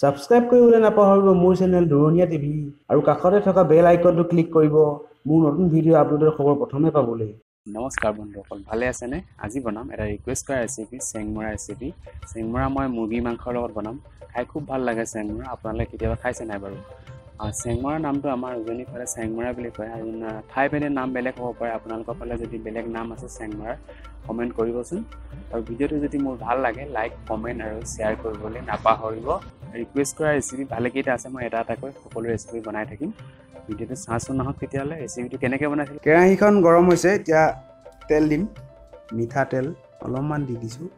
Subscribe কৰিবলৈ নাপাহৰিব মোৰ চেনেল দূৰণীয়া টিভি আৰু কাষতে থকা বেল আইকনটো ক্লিক কৰিব মোৰ নতুন ভিডিঅ' আপলোডৰ খবৰ প্ৰথমে পাবলৈ। নমস্কাৰ বন্ধুসকল, ভালে আছেনে? আজি বনাম এটা ৰিকুৱেষ্ট কৰা ৰেচিপি, চেংমৰা ৰেচিপি। চেংমৰা মই মুৰ্গী মাংসৰ লগত বনাম। খাই খুব ভাল লাগে চেংমৰা। আপোনালোকে কেতিয়াবা খাইছে নাই বাৰু? চেংমৰাৰ নামটো আমাৰ উজনিৰ ফালে চেংমৰা বুলি কয় আৰু ঠাই ভেদে নাম বেলেগ হ'ব পাৰে। আপোনালোকৰ ফালে যদি বেলেগ নাম আছে চেংমৰাৰ, কমেণ্ট কৰিবচোন। আৰু ভিডিঅ'টো যদি মোৰ ভাল লাগে লাইক, কমেণ্ট আৰু শ্বেয়াৰ কৰিবলৈ নাপাহৰিব। ৰিকুৱেষ্ট কৰা ৰেচিপি ভালেকেইটা আছে, মই এটা এটাকৈ সকলো ৰেচিপি বনাই থাকিম। ভিডিঅ'টো চাওঁচোন নহওক তেতিয়াহ'লে ৰেচিপিটো কেনেকৈ বনাইছিলোঁ। কেৰাহীখন গৰম হৈছে, এতিয়া তেল দিম। মিঠাতেল অলপমান দি দিছোঁ।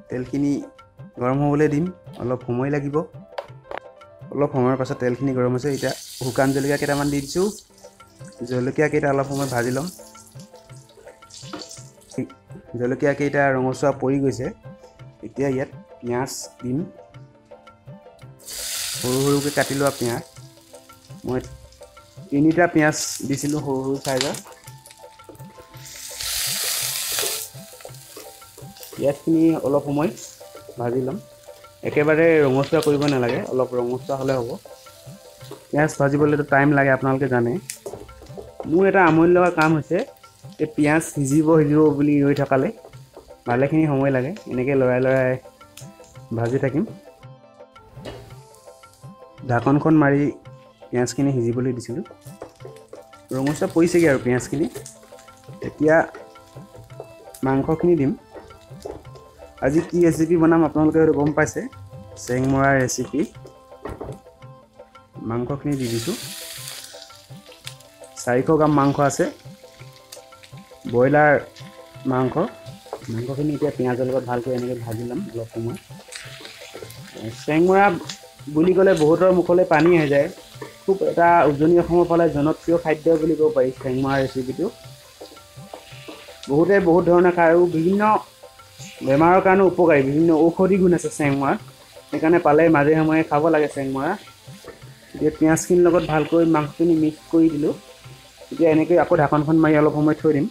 তেলখিনি গৰম হ'বলৈ দিম, অলপ সময় লাগিব। অলপ সময়ৰ পাছত তেলখিনি গৰম হৈছে, এতিয়া শুকান জলকীয়া কেইটামান দি দিছোঁ। জলকীয়া কেইটা অলপ সময় ভাজি ল'ম। জলকীয়া কেইটা ৰঙচুৱা পৰি গৈছে, এতিয়া ইয়াত পিঁয়াজ দিম। সৰু সৰুকৈ কাটি লোৱা পিঁয়াজ, মই 3টা পিঁয়াজ দিছিলোঁ সৰু সৰু চাইজৰ। পিঁয়াজখিনি অলপ সময় ভাজি ল'ম। একেবাৰে ৰঙচুৱা কৰিব নালাগে, অলপ ৰঙচুৱা হ'লে হ'ব। পিঁয়াজ ভাজিবলৈতো টাইম লাগে, আপোনালোকে জানে। মোৰ এটা আমনি লগা কাম হৈছে, এই পিঁয়াজ সিজিব বুলি ৰৈ থকালৈ ভালেখিনি সময় লাগে। এনেকৈ লৰাই লৰাই ভাজি থাকিম। ঢাকনখন মাৰি পিঁয়াজখিনি সিজিবলৈ দিছিলোঁ। ৰঙচুৱা পৰিছেগৈ আৰু পিঁয়াজখিনি। এতিয়া মাংসখিনি দিম। আজি কি ৰেচিপি বনাম আপোনালোকে হয়তো গম পাইছে, চেংমৰাৰ ৰেচিপি। মাংসখিনি দি দিছোঁ। 400 গ্ৰাম মাংস আছে, ব্ৰইলাৰ মাংসখিনি এতিয়া পিঁয়াজৰ লগত ভালকৈ এনেকৈ ভাজি ল'ম অলপ সময়। চেংমৰা বুলি ক'লে বহুতৰ মুখলৈ পানী আহি যায়। খুব এটা উজনি অসমৰ ফালে জনপ্ৰিয় খাদ্য বুলি ক'ব পাৰি চেংমৰা ৰেচিপিটো। বহুতে বহুত ধৰণে খায় আৰু বিভিন্ন বেমাৰৰ কাৰণে উপকাৰী, বিভিন্ন ঔষধি গুণ আছে চেংমৰাত। সেইকাৰণে পালে মাজে সময়ে খাব লাগে চেংমৰা। এতিয়া পিঁয়াজখিনিৰ লগত ভালকৈ মাংসখিনি মিক্স কৰি দিলোঁ। এতিয়া এনেকৈ আকৌ ঢাকনখন মাৰি অলপ সময় থৈ দিম।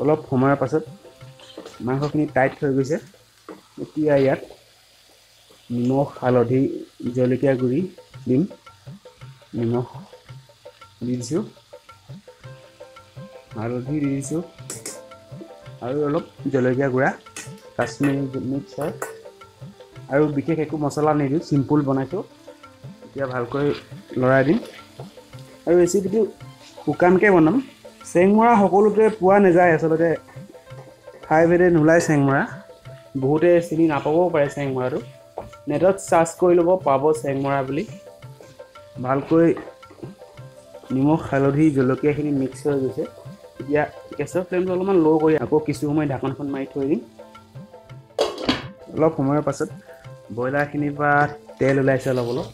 অলপ সময়ৰ পাছত মাংসখিনি টাইট হৈ গৈছে। এতিয়া ইয়াত নিমখ, হালধি, জলকীয়া গুড়ি দিম। নিমখ দি দিছোঁ, হালধি দি দিছোঁ আৰু অলপ জলকীয়া গুড়া, কাশ্মীৰী মিক্সাৰ আৰু বিশেষ একো মছলা নিদিওঁ, চিম্পুল বনাইছোঁ। এতিয়া ভালকৈ লৰাই দিম আৰু ৰেচিপিটো শুকানকৈ বনাম। চেংমৰা সকলোতে পোৱা নাযায় আচলতে, ঠাই ভেদে নোলায় চেংমৰা। বহুতে চিনি নাপাবও পাৰে চেংমৰাটো। নেটত চাৰ্চ কৰি ল'ব, পাব চেংমৰা বুলি। ভালকৈ নিমখ, হালধি, জলকীয়াখিনি মিক্স হৈ গৈছে। এতিয়া গেছৰ ফ্লেমটো অলপমান ল' কৰি আকৌ কিছু সময় ঢাকনখন মাৰি থৈ দিম। অলপ সময়ৰ পাছত ব্ৰইলাৰখিনিৰ পৰা তেল ওলাইছে অলপ অলপ।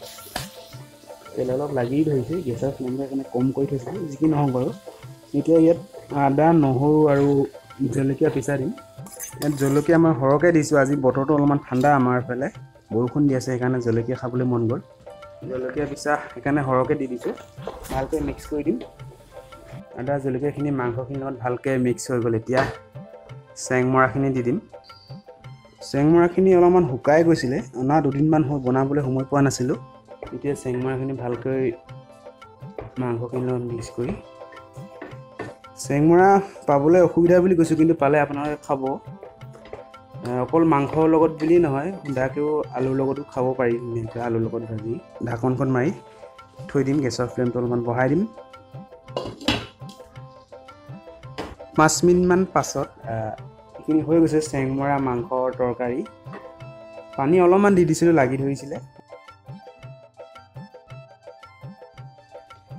তেল অলপ লাগি ধৰিছে, গেছৰ ফ্লেমটো সেইকাৰণে কম কৰি থৈছিলোঁ, যি কি নহওক বাৰু। এতিয়া ইয়াত আদা, নহৰু আৰু জলকীয়া পিচা দিম। ইয়াত জলকীয়া মই সৰহকৈ দিছোঁ। আজি বতৰটো অলপমান ঠাণ্ডা আমাৰ ফালে, বৰষুণ দি আছে, সেইকাৰণে জলকীয়া খাবলৈ মন গ'ল। জলকীয়া পিচা সেইকাৰণে সৰহকৈ দি দিছোঁ। ভালকৈ মিক্স কৰি দিম। আদা জলকীয়াখিনি মাংসখিনিৰ লগত ভালকৈ মিক্স হৈ গ'ল। এতিয়া চেংমৰাখিনি দি দিম। চেংমৰাখিনি অলপমান শুকাই গৈছিলে, অনা 2 দিনমান হ'ল, বনাবলৈ সময় পোৱা নাছিলোঁ। এতিয়া চেংমৰাখিনি ভালকৈ মাংসখিনিৰ লগত মিক্স কৰি, চেংমৰা পাবলৈ অসুবিধা বুলি কৈছোঁ, কিন্তু পালে আপোনালোকে খাব। অকল মাংসৰ লগত বুলি নহয়, সুদাকৈও আলুৰ লগতো খাব পাৰি ধুনীয়াকৈ, আলুৰ লগত ভাজি। ঢাকনখন মাৰি থৈ দিম, গেছৰ ফ্লেমটো অলপমান বঢ়াই দিম। 5 মিনিটমান পাছত এইখিনি হৈ গৈছে চেংমৰা মাংসৰ তৰকাৰী। পানী অলপমান দি দিছিলোঁ, লাগি ধৰিছিলে।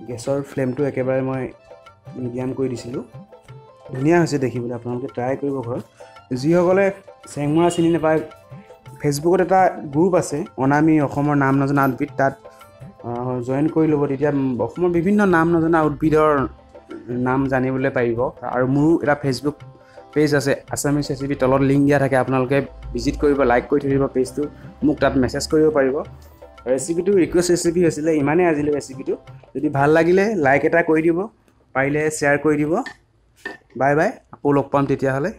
গেছৰ ফ্লেমটো একেবাৰে মই মিডিয়াম কৰি দিছিলোঁ। ধুনীয়া হৈছে দেখিবলৈ, আপোনালোকে ট্ৰাই কৰিব ঘৰত। যিসকলে চেংমৰা চিনি নাপায়, ফেচবুকত এটা গ্ৰুপ আছে, অনামী অসমৰ নাম নজনা উদ্ভিদ, তাত জইন কৰি ল'ব। তেতিয়া অসমৰ বিভিন্ন নাম নজনা উদ্ভিদৰ নাম জানিবলৈ পাৰিব। আৰু মোৰো এটা ফেচবুক পেজ আছে, আছামিজ ৰেচিপি, তলত লিংক দিয়া থাকে। আপোনালোকে ভিজিট কৰিব, লাইক কৰি থৈ দিব পেজটো, মোক তাত মেছেজ কৰিব পাৰিব। ৰেচিপিটো ৰিকুৱেষ্ট ৰেচিপি হৈছিলে, ইমানেই আজিলৈ ৰেচিপিটো। যদি ভাল লাগিলে লাইক এটা কৰি দিব, পাৰিলে শ্বেয়াৰ কৰি দিব। বাই বাই, আকৌ লগ পাম তেতিয়াহ'লে।